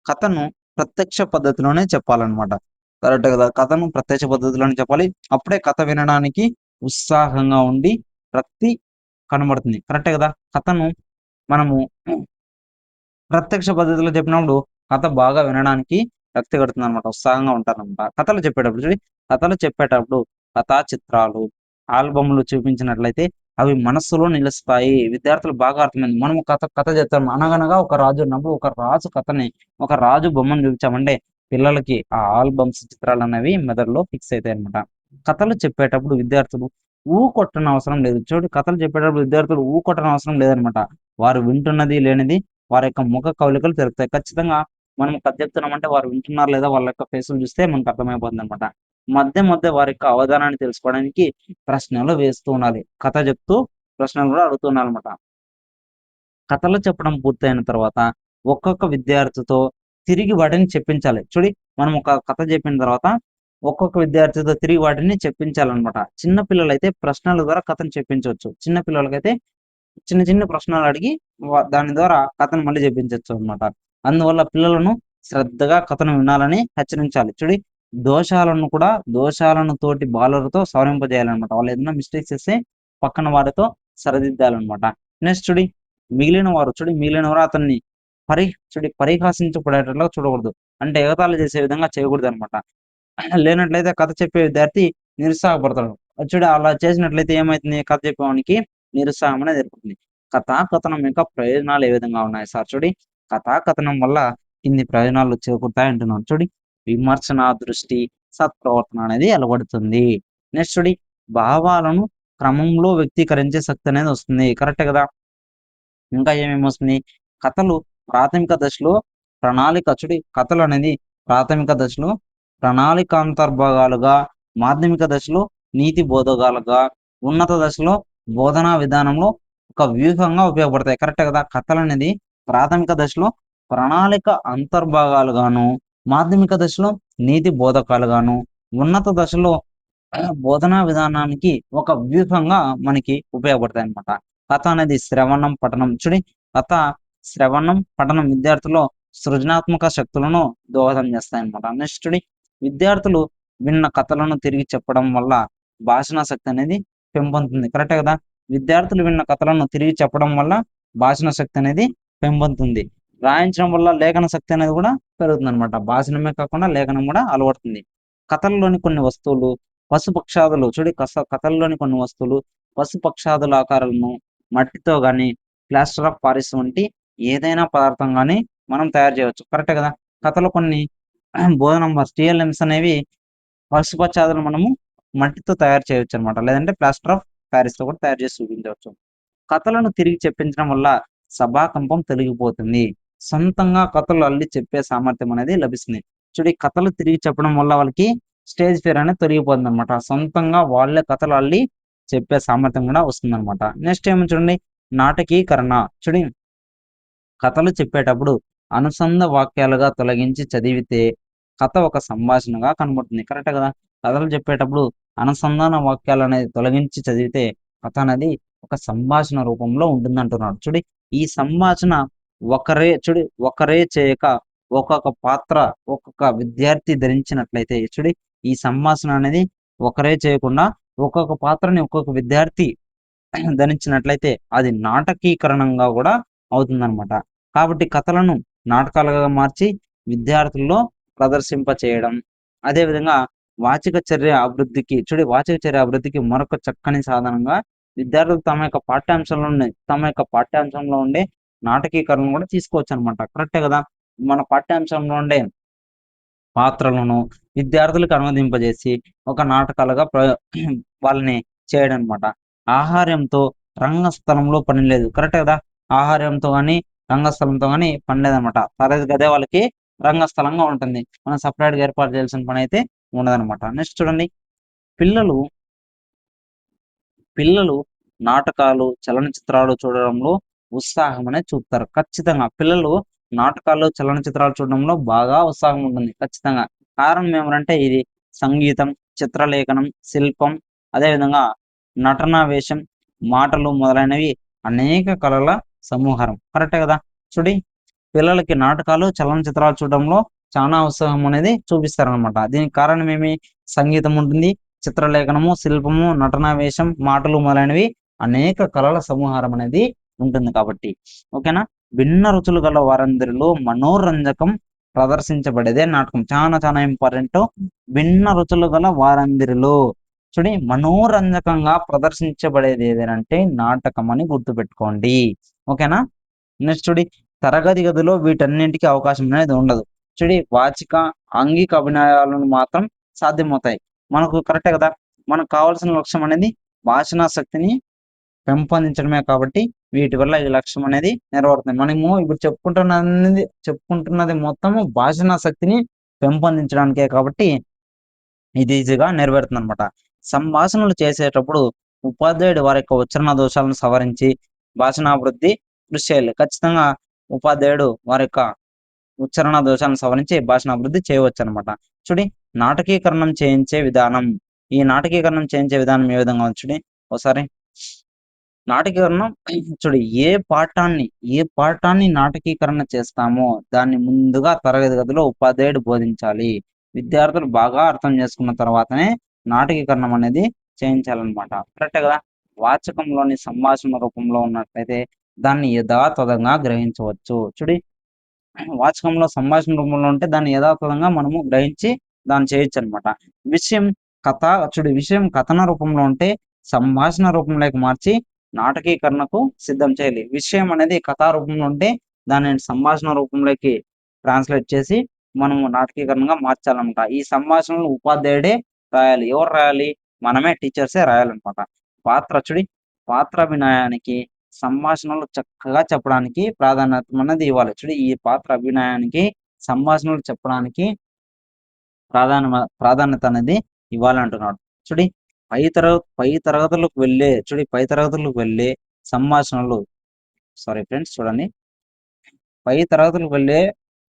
కథను ప్రత్యక్ష పద్ధతిలోనే చెప్పాలన్నమాట. కరెక్టే కదా. కథను ప్రత్యక్ష పద్ధతిలోనే చెప్పాలి. అప్పుడే కథ వినడానికి ఉత్సాహంగా ఉండి రక్తి కనబడుతుంది. కరెక్టే కదా. కథను మనము ప్రత్యక్ష పద్ధతిలో చెప్పినప్పుడు కథ బాగా వినడానికి రక్తి కడుతుంది అనమాట, ఉత్సాహంగా ఉంటారనమాట. కథలు చెప్పేటప్పుడు కథా చిత్రాలు, ఆల్బమ్లు చూపించినట్లయితే అవి మనస్సులో నిలుస్తాయి. విద్యార్థులు బాగా అర్థమైంది. మనం కథ చెప్తాం. అనగనగా ఒక రాజు ఉన్నప్పుడు ఒక రాజు బొమ్మను చూపించామంటే పిల్లలకి ఆ ఆల్బమ్స్, చిత్రాలు అనేవి మెదడులో ఫిక్స్ అవుతాయి అనమాట. కథలు చెప్పేటప్పుడు విద్యార్థులు కొట్టన అవసరం లేదు. కథలు చెప్పేటప్పుడు విద్యార్థులు కొట్టన అవసరం లేదనమాట. వారు వింటున్నది లేనిది వారి యొక్క ముఖ కవళికలు తెలుస్తాయి. ఖచ్చితంగా మనం కథ చెప్తున్నామంటే వారు వింటున్నారు లేదా వాళ్ళ యొక్క ఫేసులు చూస్తే మనకు అర్థమైపోతుంది అనమాట. మధ్య వారి యొక్క అవధానాన్ని తెలుసుకోవడానికి ప్రశ్నలు వేస్తూ ఉండాలి. కథ చెప్తూ ప్రశ్నలు కూడా అడుగుతూ ఉండాలన్నమాట. కథలు చెప్పడం పూర్తయిన తర్వాత ఒక్కొక్క విద్యార్థితో తిరిగి వాటిని చెప్పించాలి. మనం ఒక కథ చెప్పిన తర్వాత ఒక్కొక్క విద్యార్థితో తిరిగి వాటిని చెప్పించాలన్నమాట. చిన్న పిల్లలైతే ప్రశ్నల ద్వారా కథను చెప్పించవచ్చు. చిన్న పిల్లలకైతే చిన్న ప్రశ్నలు అడిగి దాని ద్వారా కథను మళ్ళీ చెప్పించవచ్చు అనమాట. అందువల్ల పిల్లలను శ్రద్ధగా కథను వినాలని హెచ్చరించాలి. దోషాలను తోటి బాలులతో సవరింపజేయాలన్నమాట. వాళ్ళు ఏదైనా మిస్టేక్స్ చేస్తే పక్కన వారితో సరిదిద్దాలన్నమాట. నెక్స్ట్ మిగిలిన వారు అతన్ని పరిహాసించబడేటట్లుగా చూడకూడదు. అంటే ఎగతాళి చేసే విధంగా చేయకూడదనమాట. లేనట్లయితే కథ చెప్పే విద్యార్థి నిరుత్సాహపడతాడు. అలా చేసినట్లయితే ఏమైతుంది? కథ చెప్పేవానికి నిరుత్సాహం అనేది ఏర్పడుతుంది. కథాకథనం యొక్క ప్రయోజనాలు ఏ విధంగా ఉన్నాయి సార్ కథాకథనం వల్ల ఇన్ని ప్రయోజనాలు చేకూరుతాయి అంటున్నాను. విమర్శన దృష్టి, సత్ప్రవర్తన అనేది అలవడుతుంది. నెక్స్ట్ భావాలను క్రమంలో వ్యక్తీకరించే శక్తి అనేది వస్తుంది. కరెక్టే కదా! ఇంకా ఏమేమొస్తుంది? కథలు ప్రాథమిక దశలో కథలనేది ప్రాథమిక దశలో ప్రణాళికాంతర్భాగాలుగా, మాధ్యమిక దశలో నీతి బోధకాలుగా, ఉన్నత దశలో బోధనా విధానంలో ఒక వ్యూహంగా ఉపయోగపడతాయి. కరెక్టే కదా! కథలనేది ప్రాథమిక దశలో ప్రణాళిక అంతర్భాగాలుగాను, మాధ్యమిక దశలో నీతి బోధకాలుగాను, ఉన్నత దశలో బోధనా విధానానికి ఒక వ్యూహంగా మనకి ఉపయోగపడతాయన్నమాట. కథ అనేది శ్రవణం, పఠనం. కథ శ్రవణం, పఠనం విద్యార్థుల్లో సృజనాత్మక శక్తులను దోహదం చేస్తాయన్నమాట. నెక్స్ట్ విద్యార్థులు విన్న కథలను తిరిగి చెప్పడం వల్ల భాషణ శక్తి అనేది పెంపొందుతుంది. కరెక్టే కదా! విద్యార్థులు విన్న కథలను తిరిగి చెప్పడం వల్ల భాషణ శక్తి అనేది పెంపొందుతుంది. రాయించడం వల్ల లేఖన శక్తి అనేది కూడా పెరుగుతుందన్నమాట. భాషణమే కాకుండా లేఖనం కూడా అలవడుతుంది. కథల్లోని కొన్ని వస్తువులు పశుపక్షాదులు కథల్లోని కొన్ని వస్తువులు పశుపక్షాదుల ఆకారాలను మట్టితో గాని, ప్లాస్టర్ ఆఫ్ పారిస్ వంటి ఏదైనా పదార్థం గాని మనం తయారు చేయవచ్చు. కరెక్టే కదా! కథలో కొన్ని బోధన నంబర్స్ టీఎల్ఎమ్స్ అనేవి పశుపక్షాదులు మనము మట్టితో తయారు చేయొచ్చనమాట. లేదంటే ప్లాస్టర్ ఆఫ్ పారిస్‌తో కూడా తయారు చేసి చూపించవచ్చు. కథలను తిరిగి చెప్పించడం వల్ల సభాకంపం తొలగిపోతుంది. సొంతంగా కథలు అల్లి చెప్పే సామర్థ్యం అనేది లభిస్తుంది. ఈ కథలు తిరిగి చెప్పడం వల్ల వాళ్ళకి స్టేజ్ ఫియర్ అనేది తొలగిపోతుందనమాట. సొంతంగా వాళ్ళే కథలు అల్లి చెప్పే సామర్థ్యం కూడా వస్తుందనమాట. నెక్స్ట్ ఏమో చూడండి నాటకీకరణ. కథలు చెప్పేటప్పుడు అనుసంధ వాక్యాలుగా తొలగించి చదివితే కథ ఒక సంభాషణగా కనబడుతుంది. కరెక్టే కదా! కథలు చెప్పేటప్పుడు అనుసంధాన వాక్యాలనేది తొలగించి చదివితే కథ అనేది ఒక సంభాషణ రూపంలో ఉంటుందంటున్నాడు. ఈ సంభాషణ ఒకరే చేయక ఒక్కొక్క పాత్ర ఒక్కొక్క విద్యార్థి ధరించినట్లయితే ఈ సంభాషణ అనేది ఒకరే చేయకుండా ఒక్కొక్క పాత్రని ఒక్కొక్క విద్యార్థి ధరించినట్లయితే అది నాటకీకరణంగా కూడా అవుతుందన్నమాట. కాబట్టి కథలను నాటకాలుగా మార్చి విద్యార్థుల్లో ప్రదర్శింప చేయడం. అదేవిధంగా వాచిక చర్య అభివృద్ధికి మరొక చక్కని సాధనంగా విద్యార్థులు తమ యొక్క పాఠ్యాంశంలో ఉండే నాటకీకరణను కూడా తీసుకోవచ్చనమాట. కరెక్టే కదా! మన పాఠ్యాంశంలో ఉండే పాత్రలను విద్యార్థులకు అనువదింపజేసి ఒక నాటకాలుగా వాళ్ళని చేయడం అనమాట. ఆహార్యంతో రంగస్థలంలో పని లేదు. కరెక్టే కదా! ఆహార్యంతో గాని, రంగస్థలంతో గాని పని లేదనమాట. తరగతి గదే వాళ్ళకి రంగస్థలంగా ఉంటుంది. మనం సెపరేట్‌గా ఏర్పాటు చేయాల్సిన పనైతే ఉండదనమాట. నెక్స్ట్ చూడండి పిల్లలు పిల్లలు నాటకాలు, చలనచిత్రాలు చూడడంలో ఉత్సాహం అనేది చూపుతారు. ఖచ్చితంగా పిల్లలు నాటకాలు, చలనచిత్రాలు చూడడంలో బాగా ఉత్సాహం ఉంటుంది. ఖచ్చితంగా. కారణం ఏమిటంటే ఇది సంగీతం, చిత్రలేఖనం, శిల్పం, అదేవిధంగా నటనా వేషం, మాటలు మొదలైనవి అనేక కళల సమూహారం. కరెక్టే కదా! చూడి పిల్లలకి నాటకాలు, చలనచిత్రాలు చూడడంలో చానా ఉత్సాహం అనేది చూపిస్తారనమాట. దీనికి కారణం ఏమి? సంగీతం ఉంటుంది, చిత్రలేఖనము, శిల్పము, నటనా వేషం, మాటలు మొదలైనవి అనేక కళల సమూహారం అనేది ఉంటుంది కాబట్టి. ఓకేనా? భిన్న రుచులు గల వారందరిలో మనోరంజకం ప్రదర్శించబడేదే నాటకం. చానా ఇంపార్టెంట్. భిన్న రుచులు గల వారందరిలో మనోరంజకంగా ప్రదర్శించబడేది ఏదేనంటే నాటకం అని గుర్తుపెట్టుకోండి. ఓకేనా? నెక్స్ట్ తరగతి గదిలో వీటన్నింటికి అవకాశం అనేది ఉండదు. వాచిక, ఆంగిక అభినయాలను మాత్రం సాధ్యమవుతాయి. మనకు కరెక్టే కదా! మనకు కావాల్సిన లక్ష్యం అనేది భాషణా శక్తిని పెంపొందించడమే కాబట్టి వీటి వల్ల ఈ లక్ష్యం అనేది నెరవేరుతుంది. మనము ఇప్పుడు చెప్పుకుంటున్నది మొత్తము భాషణా శక్తిని పెంపొందించడానికే కాబట్టి ఇది ఈజీగా నెరవేరుతుందనమాట. సంభాషణలు చేసేటప్పుడు ఉపాధ్యాయుడు వారి యొక్క ఉచ్చారణ దోషాలను సవరించి భాషణాభివృద్ధి కృషి చేయాలి. ఖచ్చితంగా ఉపాధ్యాయుడు వారి యొక్క ఉచ్చారణ దోషాలను సవరించి భాషణాభివృద్ధి చేయవచ్చనమాట. నాటకీకరణం చేయించే విధానం. ఈ నాటకీకరణం చేయించే విధానం ఏ విధంగా ఉంది ఒకసారి నాటకీకరణం ఏ పాఠాన్ని నాటకీకరణ చేస్తామో దాన్ని ముందుగా తరగతి గదిలో ఉపాధ్యాయుడు బోధించాలి. విద్యార్థులు బాగా అర్థం చేసుకున్న తర్వాతనే నాటకీకరణం అనేది చేయించాలన్నమాట. కరెక్టే కదా! వాచకంలోని సంభాషణ రూపంలో ఉన్నట్లయితే దాన్ని యథాతథంగా గ్రహించవచ్చు. వాచకంలో సంభాషణ రూపంలో ఉంటే దాన్ని యథాతథంగా మనము గ్రహించి దాన్ని చేయొచ్చు అనమాట. విషయం విషయం కథన రూపంలో ఉంటే సంభాషణ రూపంలోకి మార్చి నాటకీకరణకు సిద్ధం చేయాలి. విషయం అనేది కథా రూపంలో ఉంటే దానిని సంభాషణ రూపంలోకి ట్రాన్స్లేట్ చేసి మనము నాటకీకరణగా మార్చాలన్నమాట. ఈ సంభాషణలు ఉపాధ్యాయుడే రాయాలి. ఎవరు రాయాలి? మనమే టీచర్సే రాయాలన్నమాట. పాత్రాభినయానికి సంభాషణలు చక్కగా చెప్పడానికి ప్రాధాన్యత అన్నది ఇవ్వాలి. ఈ పాత్ర అభినయానికి సంభాషణలు చెప్పడానికి ప్రాధాన్యత అనేది ఇవ్వాలంటున్నాడు. చూడి పై తరగతులకు వెళ్ళే సంభాషణలు ఫ్రెండ్స్ చూడండి. పై తరగతులకు వెళ్ళే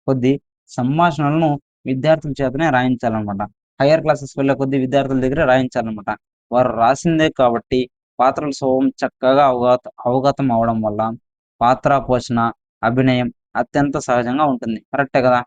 కొద్ది సంభాషణలను విద్యార్థుల చేతనే రాయించాలన్నమాట. హైయర్ క్లాసెస్ వెళ్ళే కొద్ది విద్యార్థుల దగ్గర రాయించాలన్నమాట. వారు రాసిందే కాబట్టి పాత్రల స్వభావం చక్కగా అవగతం అవడం వల్ల పాత్ర పోషణ, అభినయం అత్యంత సహజంగా ఉంటుంది. కరెక్టే కదా!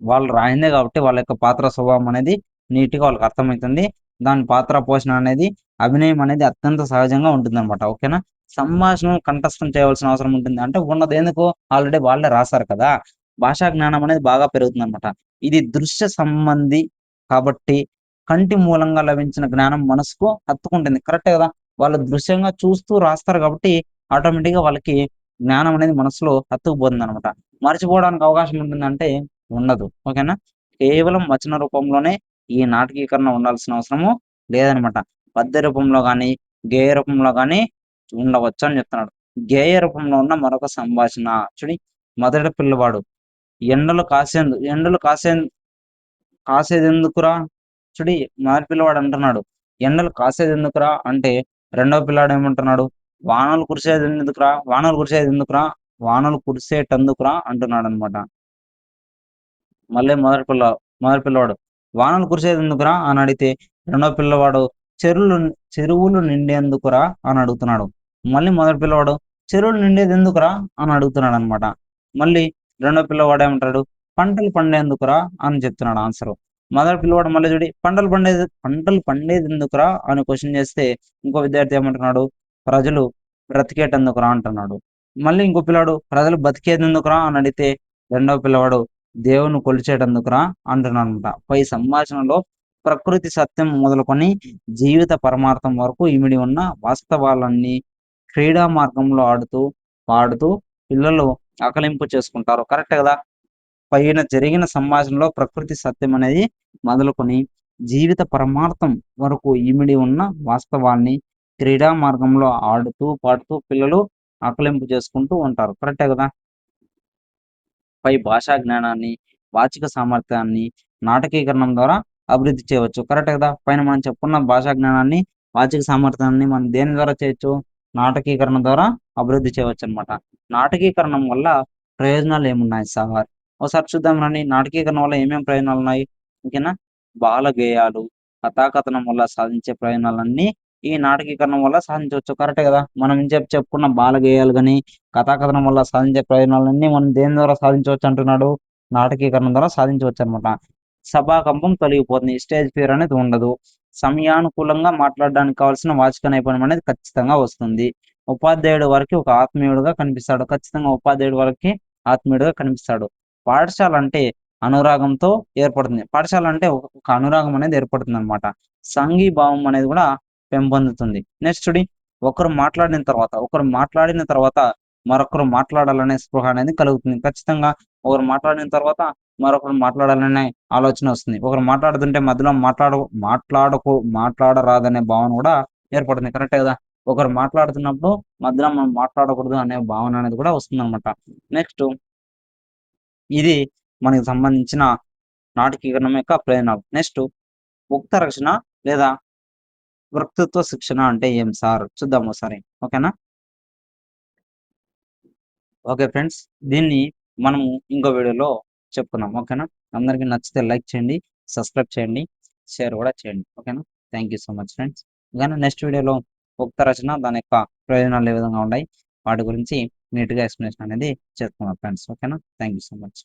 వాళ్ళు రాయిందే కాబట్టి వాళ్ళ యొక్క పాత్ర స్వభావం అనేది నీట్‌గా వాళ్ళకి అర్థమవుతుంది. దాని పాత్ర పోషణ అనేది, అభినయం అనేది అత్యంత సహజంగా ఉంటుందన్నమాట. ఓకేనా? సంభాషణను కంఠస్థం చేయవలసిన అవసరం ఉంటుంది. అంటే ఉన్నది ఎందుకు? ఆల్రెడీ వాళ్ళే రాసారు కదా! భాషా జ్ఞానం అనేది బాగా పెరుగుతుందన్నమాట. ఇది దృశ్య సంబంధి కాబట్టి కంటి మూలంగా లభించిన జ్ఞానం మనసుకు హత్తుకుంటుంది. కరెక్టే కదా! వాళ్ళు దృశ్యంగా చూస్తూ రాస్తారు కాబట్టి ఆటోమేటిక్‌గా వాళ్ళకి జ్ఞానం అనేది మనసులో హత్తుకుపోతుందన్నమాట. మర్చిపోవడానికి అవకాశం ఉంటుందంటే ఉండదు. ఓకేనా? కేవలం వచన రూపంలోనే ఈ నాటకీకరణ ఉండాల్సిన అవసరము లేదనమాట. పద్య రూపంలో గాని, గేయ రూపంలో గాని ఉండవచ్చు అని చెప్తున్నాడు. గేయ రూపంలో ఉన్న మరొక సంభాషణ మొదటి పిల్లవాడు ఎండలు కాసేదెందుకురా? మొదటి పిల్లవాడు అంటున్నాడు. ఎండలు కాసేదెందుకురా? అంటే రెండో పిల్లాడు ఏమంటున్నాడు? వానలు కురిసేటందుకురా అంటున్నాడనమాట. మళ్ళీ మొదటి పిల్లవాడు వానలు కురిసేదెందుకురా అని అడిగితే రెండో పిల్లవాడు చెరువులు నిండేందుకురా అని అడుగుతున్నాడు. మళ్ళీ మొదటి పిల్లవాడు చెరువులు నిండేది ఎందుకురా అని అడుగుతున్నాడు అనమాట. మళ్ళీ రెండో పిల్లవాడు ఏమంటాడు? పంటలు పండేందుకురా అని చెప్తున్నాడు ఆన్సర్. మొదటి పిల్లవాడు మళ్ళీ చూడి పంటలు పండేది ఎందుకురా అని క్వశ్చన్ చేస్తే ఇంకో విద్యార్థి ఏమంటున్నాడు? ప్రజలు బ్రతికేటందుకురా అంటున్నాడు. మళ్ళీ ఇంకో పిల్లాడు ప్రజలు బతికేది ఎందుకురా అని అడిగితే రెండో పిల్లవాడు దేవుని కొలిచేటందుకురా అంటున్నాడనమాట. పై సంభాషణలో ప్రకృతి సత్యం మొదలుకొని జీవిత పరమార్థం వరకు ఇమిడి ఉన్న వాస్తవాలన్నీ క్రీడా మార్గంలో ఆడుతూ, పాడుతూ పిల్లలు ఆకలింపు చేసుకుంటారు. కరెక్ట్ కదా! పైన జరిగిన సంభాషణలో ప్రకృతి సత్యం అనేది మొదలుకొని జీవిత పరమార్థం వరకు ఇమిడి ఉన్న వాస్తవాన్ని క్రీడా మార్గంలో ఆడుతూ, పాడుతూ పిల్లలు ఆకలింపు చేసుకుంటూ ఉంటారు. కరెక్టే కదా! పై భాషా జ్ఞానాన్ని, వాచిక సామర్థ్యాన్ని నాటకీకరణం ద్వారా అభివృద్ధి చేయవచ్చు. కరెక్టే కదా! పైన మనం చెప్పుకున్న భాషా జ్ఞానాన్ని, వాచిక సామర్థ్యాన్ని మనం దేని ద్వారా చేయొచ్చు? నాటకీకరణ ద్వారా అభివృద్ధి చేయవచ్చనమాట. నాటకీకరణం వల్ల ప్రయోజనాలు ఏమున్నాయి సార్? ఒకసారి చూద్దాం రండి. నాటకీకరణ వల్ల ఏమేం ప్రయోజనాలున్నాయి? ఓకేనా? బాల గేయాలు, కథాకథనం వల్ల సాధించే ప్రయోజనాలన్నీ ఈ నాటకీకరణం వల్ల సాధించవచ్చు. కరెక్టే కదా! మనం ఇంతసేపు చెప్పుకున్న బాల గేయాలు గాని, కథాకథనం వల్ల సాధించే ప్రయోజనాలన్నీ మనం దేని ద్వారా సాధించవచ్చు అంటున్నాడు? నాటకీకరణ ద్వారా సాధించవచ్చనమాట. సభాకంపం తొలగిపోతుంది. స్టేజ్ ఫియర్ అనేది ఉండదు. సమయానుకూలంగా మాట్లాడడానికి కావాల్సిన వాచిక నైపుణ్యం అనేది ఖచ్చితంగా వస్తుంది. ఉపాధ్యాయుడు వారికి ఒక ఆత్మీయుడుగా కనిపిస్తాడు. ఖచ్చితంగా ఉపాధ్యాయుడు వారికి ఆత్మీయుడుగా కనిపిస్తాడు. పాఠశాల అంటే అనురాగంతో ఏర్పడుతుంది. పాఠశాల అంటే ఒక అనురాగం అనేది ఏర్పడుతుందనమాట. సంఘీభావం అనేది కూడా పెంపొందుతుంది. నెక్స్ట్ ఒకరు మాట్లాడిన తర్వాత మరొకరు మాట్లాడాలనే స్పృహ అనేది కలుగుతుంది. ఖచ్చితంగా ఒకరు మాట్లాడిన తర్వాత మరొకరు మాట్లాడాలనే ఆలోచన వస్తుంది. ఒకరు మాట్లాడుతుంటే మధ్యలో మాట్లాడరాదనే భావన కూడా ఏర్పడుతుంది. కరెక్టే కదా! ఒకరు మాట్లాడుతున్నప్పుడు మధ్యలో మనం మాట్లాడకూడదు అనే భావన అనేది కూడా వస్తుందనమాట. నెక్స్ట్ ఇది మనకి సంబంధించిన నాటకీకరణం యొక్క ప్రయోజనాలు. నెక్స్ట్ ఉక్త రచన లేదా వక్తృత్వ శిక్షణ అంటే ఏం సార్? చూద్దాం ఒకసారి. ఓకేనా? Okay friends. దీన్ని మనము ఇంకో వీడియోలో చెప్పుకుందాం. ఓకేనా? అందరికి నచ్చితే లైక్ చేయండి, సబ్స్క్రైబ్ చేయండి, షేర్ కూడా చేయండి. ఓకేనా? Thank you so much friends. ఓకేనా? నెక్స్ట్ వీడియోలో ఉక్త రచన దాని యొక్క ప్రయోజనాలు ఏ విధంగా ఉన్నాయి వాటి గురించి నీట్‌గా ఎక్స్‌ప్లనేషన్ అనేది చెప్పుకుందాం ఫ్రెండ్స్. ఓకేనా? Thank you so much.